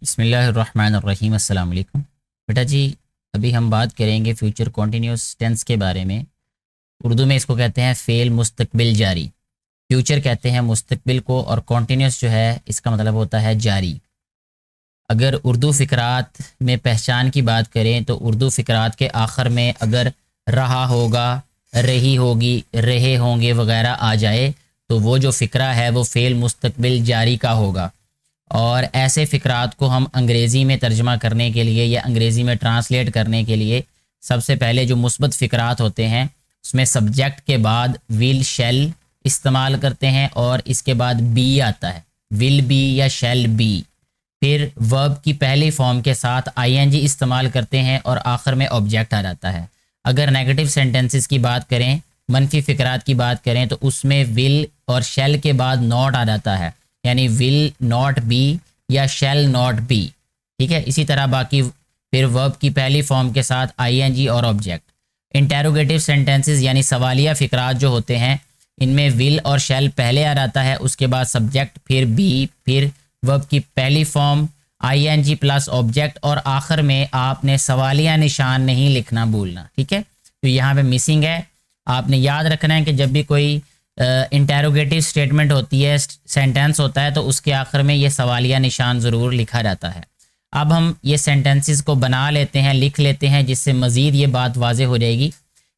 बिस्मिल्लाहिर्रहमानिर्रहीम। अस्सलाम वालेकुम। बेटा जी, अभी हम बात करेंगे फ्यूचर कॉन्टीन्यूस टेंस के बारे में। उर्दू में इसको कहते हैं फ़ेल मुस्तकबिल जारी। फ्यूचर कहते हैं मुस्तकबिल को, और कॉन्टीन्यूस जो है इसका मतलब होता है जारी। अगर उर्दू फ़िकरात में पहचान की बात करें तो उर्दू फ़िकरात के आखिर में अगर रहा होगा, रही होगी, रहे होंगे वगैरह आ जाए तो वो जो फ़िक्रा है वो फ़ेल मुस्तकबिल जारी का होगा। और ऐसे फ़िक्रात को हम अंग्रेज़ी में तर्जमा करने के लिए या अंग्रेज़ी में ट्रांसलेट करने के लिए सबसे पहले जो मुस्बत फ़िक्रात होते हैं उसमें सब्जेक्ट के बाद विल शैल इस्तेमाल करते हैं और इसके बाद बी आता है, विल बी या शैल बी। फिर वर्ब की पहली फॉर्म के साथ आईएनजी इस्तेमाल करते हैं और आखिर में ऑब्जेक्ट आ जाता है। अगर नेगेटिव सेंटेंसेस की बात करें, मनफी फ़िक्रात की बात करें तो उसमें विल और शैल के बाद नॉट आ जाता है, यानी विल नॉट बी या शैल नॉट बी। ठीक है, इसी तरह बाकी फिर वर्ब की पहली फॉर्म के साथ आईएनजी और ऑब्जेक्ट। इंटेरोगेटिव सेंटेंसेस यानी सवालिया फ़िक्रात जो होते हैं इनमें विल और शैल पहले आ जाता है, उसके बाद सब्जेक्ट, फिर बी, फिर वर्ब की पहली फॉर्म आईएनजी प्लस ऑब्जेक्ट, और आखिर में आपने सवालिया निशान नहीं लिखना भूलना। ठीक है, तो यहाँ पे मिसिंग है। आपने याद रखना है कि जब भी कोई इंटेरोगेटिव स्टेटमेंट होती है, सेंटेंस होता है, तो उसके आखिर में ये सवालिया निशान ज़रूर लिखा जाता है। अब हम ये सेंटेंसेस को बना लेते हैं, लिख लेते हैं, जिससे मज़ीद ये बात वाज़े हो जाएगी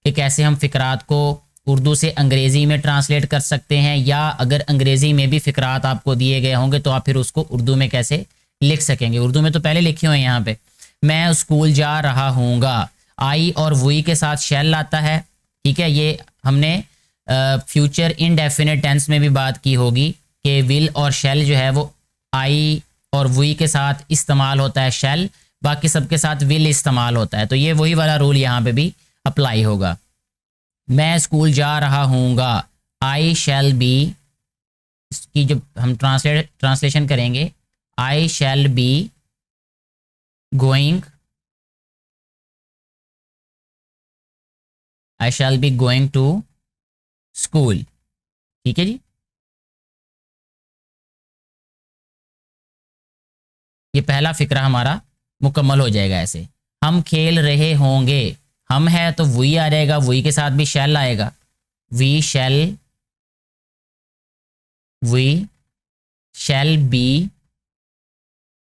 कि कैसे हम फ़िक्रात को उर्दू से अंग्रेज़ी में ट्रांसलेट कर सकते हैं, या अगर अंग्रेज़ी में भी फ़िक्रात आपको दिए गए होंगे तो आप फिर उसको उर्दू में कैसे लिख सकेंगे। उर्दू में तो पहले लिखे हुए हैं यहाँ पे, मैं स्कूल जा रहा हूँगा। आई और वुई के साथ शैल आता है। ठीक है, ये हमने फ्यूचर इनडेफिनेट टेंस में भी बात की होगी कि विल और शैल जो है वो आई और वुई के साथ इस्तेमाल होता है शैल, बाकी सबके साथ विल इस्तेमाल होता है। तो ये वही वाला रूल यहाँ पे भी अप्लाई होगा। मैं स्कूल जा रहा हूँगा, आई शैल बी, इसकी जब हम ट्रांसलेशन करेंगे, I shall be going, I shall be going to school. ठीक है जी, ये पहला फिक्रा हमारा मुकम्मल हो जाएगा। ऐसे हम खेल रहे होंगे, हम है तो वही आ जाएगा, वही के साथ भी शैल आएगा, we shall, we shall be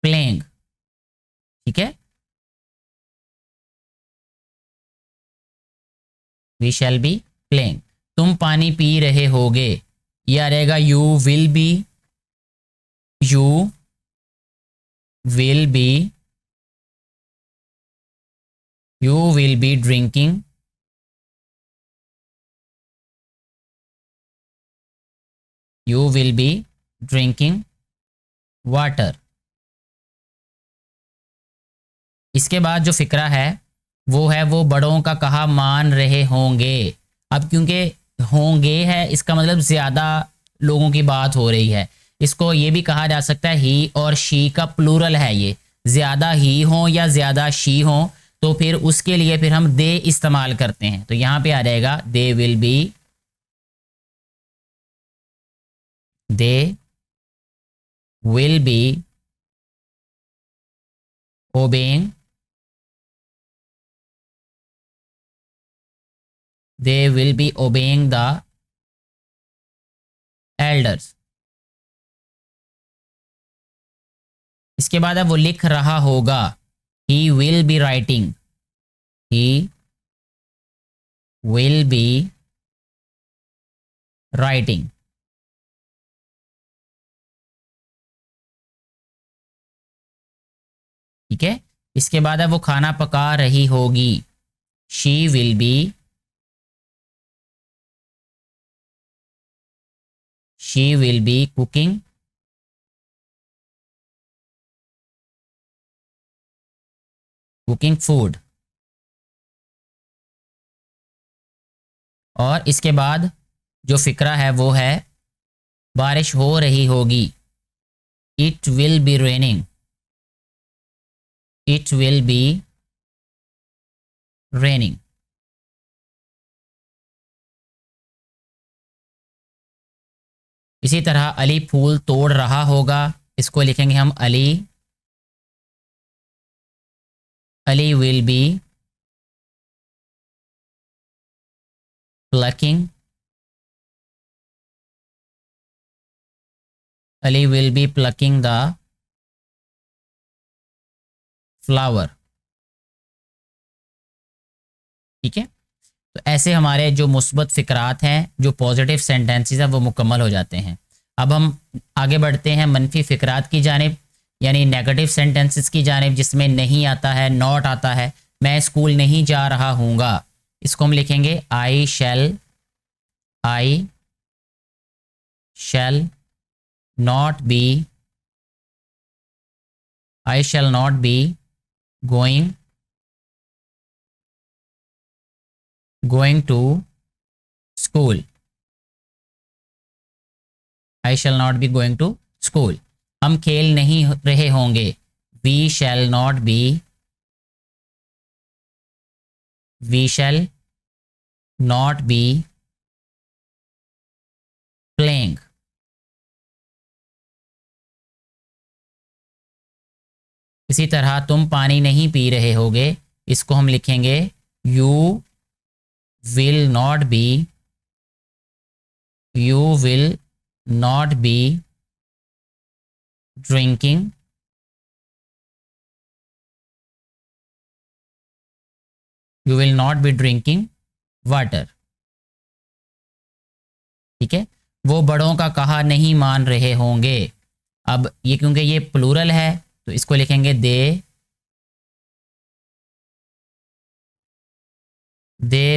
playing. ठीक है, वी शैल बी प्लेइंग। तुम पानी पी रहे होगे, ये आ जाएगा you will be, you will be, you will be drinking, you will be drinking water. इसके बाद जो फिक्रा है वो बड़ों का कहा मान रहे होंगे। अब क्योंकि होंगे है, इसका मतलब ज़्यादा लोगों की बात हो रही है। इसको ये भी कहा जा सकता है ही और शी का प्लूरल है, ये ज़्यादा ही हो या ज़्यादा शी हो, तो फिर उसके लिए फिर हम दे इस्तेमाल करते हैं। तो यहाँ पे आ जाएगा they will be, they will be obeying, they will be obeying the elders. इसके बाद अब वो लिख रहा होगा, he will be writing, he will be writing. ठीक है, इसके बाद अब वो खाना पका रही होगी, she will be, she will be cooking, cooking food. और इसके बाद जो फिक्रा है वो है बारिश हो रही होगी, it will be raining, it will be raining. इसी तरह अली फूल तोड़ रहा होगा, इसको लिखेंगे हम Ali Ali will be plucking, Ali will be plucking the flower. ठीक है, तो ऐसे हमारे जो मुस्बत फ़िक्रात हैं, जो पॉजिटिव सेंटेंसेस हैं, वो मुकम्मल हो जाते हैं। अब हम आगे बढ़ते हैं मनफी फ़िक्रात की जानिब, यानी नेगेटिव सेंटेंसेस की जानिब, जिसमें नहीं आता है, नॉट आता है। मैं स्कूल नहीं जा रहा हूँगा, इसको हम लिखेंगे I shall not be, I shall not be going to school, I shall not be going to school. हम खेल नहीं रहे होंगे, we shall not be playing. इसी तरह तुम पानी नहीं पी रहे होगे, इसको हम लिखेंगे you will not B drinking water. ठीक है, वो बड़ों का कहा नहीं मान रहे होंगे। अब ये क्योंकि ये प्लूरल है तो इसको लिखेंगे they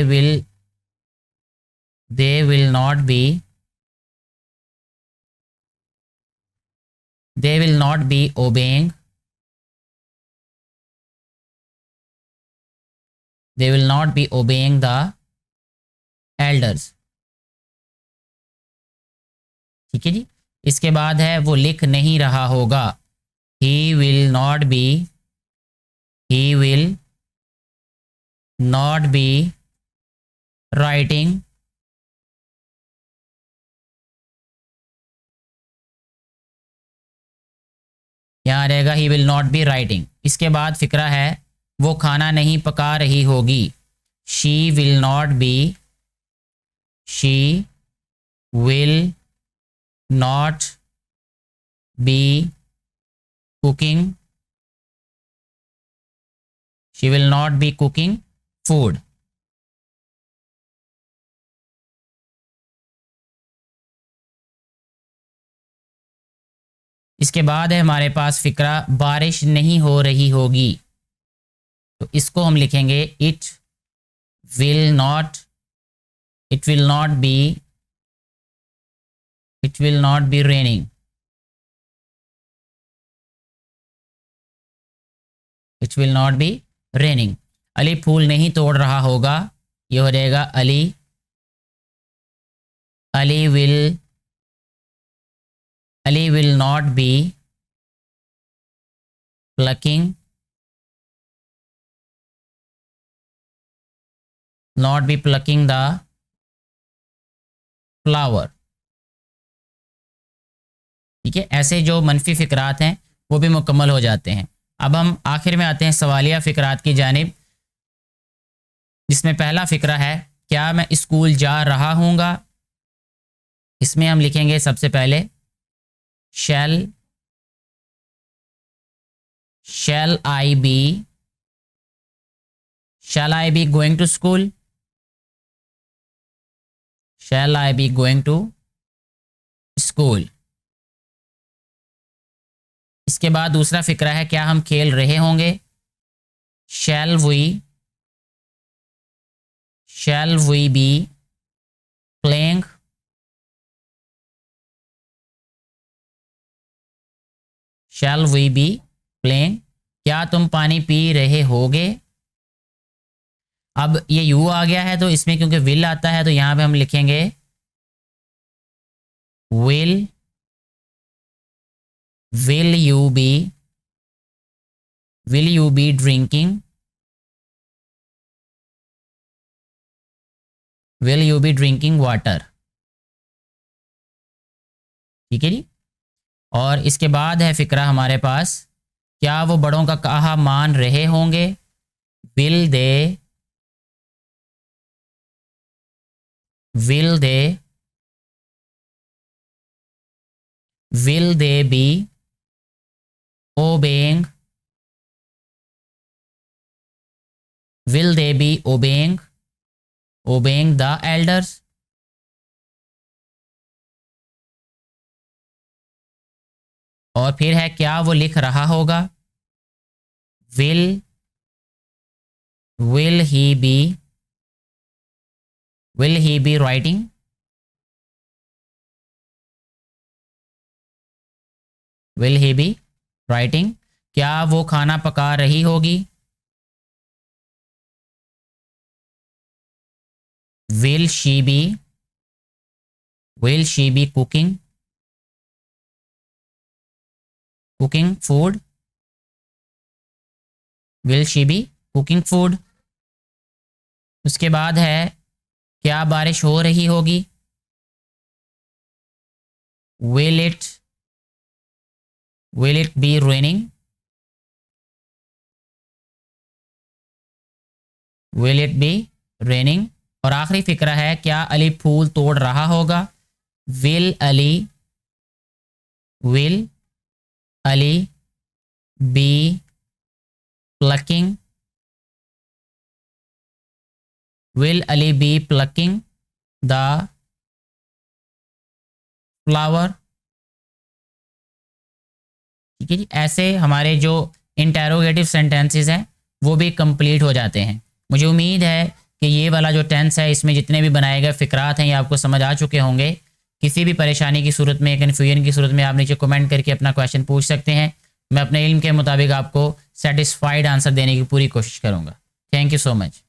will not B obeying, they will not be obeying the elders। ठीक है जी, इसके बाद है वो लिख नहीं रहा होगा, he will not be writing यहाँ रहेगा he will not be writing। इसके बाद फिक्रा है वो खाना नहीं पका रही होगी, she will not be cooking food। इसके बाद है हमारे पास फिक्रा बारिश नहीं हो रही होगी, तो इसको हम लिखेंगे it will not be raining, Ali फूल नहीं तोड़ रहा होगा, ये हो जाएगा Ali will not be plucking the flower. ठीक है, ऐसे जो मनफी फ़िक्रात हैं वो भी मुकम्मल हो जाते हैं। अब हम आखिर में आते हैं सवालिया फ़िक्रात की जानिब, जिसमें पहला फ़िक्रा है क्या मैं स्कूल जा रहा हूँगा। इसमें हम लिखेंगे सबसे पहले shall I be going to school, shall I be going to school. इसके बाद दूसरा फिक्रा है क्या हम खेल रहे होंगे, शैल वी बी प्लेइंग, क्या तुम पानी पी रहे होगे। अब ये यू आ गया है तो इसमें क्योंकि विल आता है तो यहां पे हम लिखेंगे will you be drinking water. ठीक है जी, और इसके बाद है फिक्रा हमारे पास क्या वो बड़ों का कहा मान रहे होंगे, will they B obeying the elders? और फिर है क्या वो लिख रहा होगा? Will he be writing? Will he be writing? क्या वो खाना पका रही होगी? Will she be cooking food? Will she be cooking food? उसके बाद है क्या बारिश हो रही होगी? Will it be raining? Will it be raining? और आखिरी फिक्रा है क्या अली फूल तोड़ रहा होगा? Will Ali be plucking? Will Ali be plucking the flower? ठीक है जी। ऐसे हमारे जो इंटेरोगेटिव सेंटेंसेस हैं वो भी कंप्लीट हो जाते हैं। मुझे उम्मीद है कि ये वाला जो टेंस है इसमें जितने भी बनाए गए फ़िक्रात हैं ये आपको समझ आ चुके होंगे। किसी भी परेशानी की सूरत में, कन्फ्यूजन की सूरत में आप नीचे कमेंट करके अपना क्वेश्चन पूछ सकते हैं। मैं अपने इल्म के मुताबिक आपको सेटिस्फाइड आंसर देने की पूरी कोशिश करूँगा। Thank you so much.